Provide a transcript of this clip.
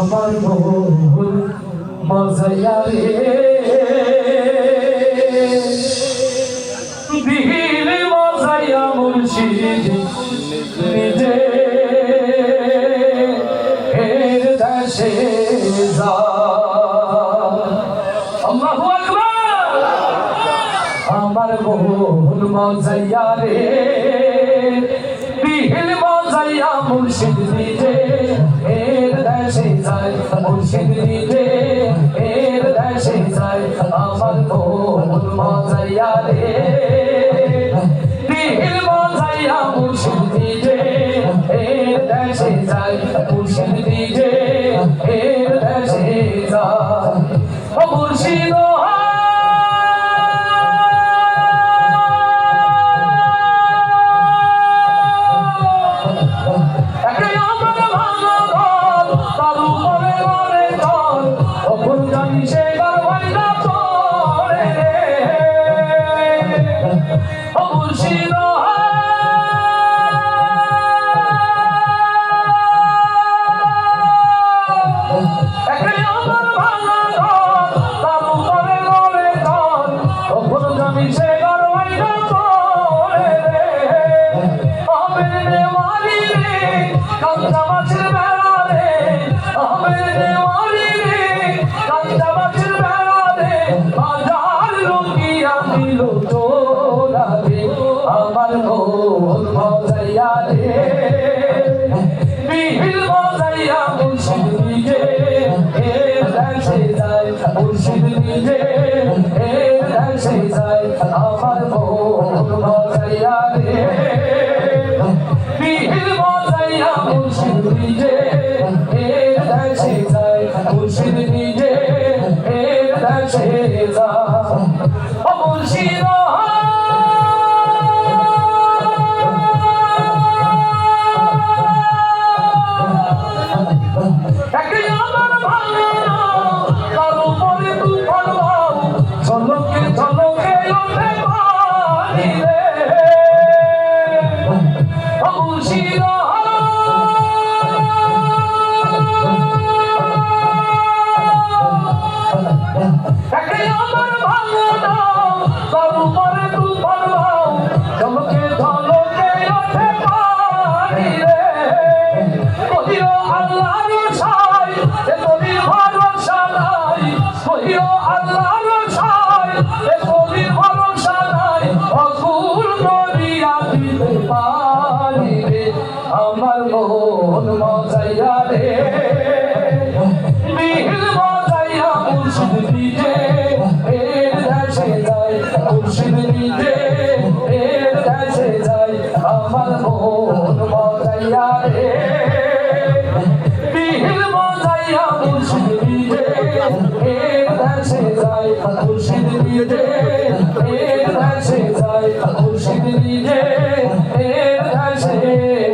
আমার মন মজায়া রে দিল মজায়া মুর্শিদ নিজে এর দেশে যা আল্লাহু আকবার আমার মন মজায়া রে দিল মজায়া মুর্শিদ নিজে এর দেশে যায় মুর্শিদ নিজে এর দেশে যায় আমার মন মজায়া রে দিল মজায়া মুর্শিদ নিজে এর দেশে যায় মুর্শিদ নিজে এর দেশে যায় ও মুর্শিদ মুর্শিদ নিজে এর দেশে যায় আমার মন মজায়া রে দিল মজায়া মুর্শিদ নিজে এর দেশে যায় মুর্শিদ নিজে এর দেশে যায় ও মুর্শিদ আমার মন মজায়া রে দিল মজায়া মুর্শিদ নিজে এর দেশে যায় মুর্শিদ নিজে এর দেশে যায় আমার মন মজায়া রে দিল মজায়া মুর্শিদ নিজে এর দেশে যায় মুর্শিদ নিজে এর দেশে যায় মুর্শিদ নিজে এর দেশে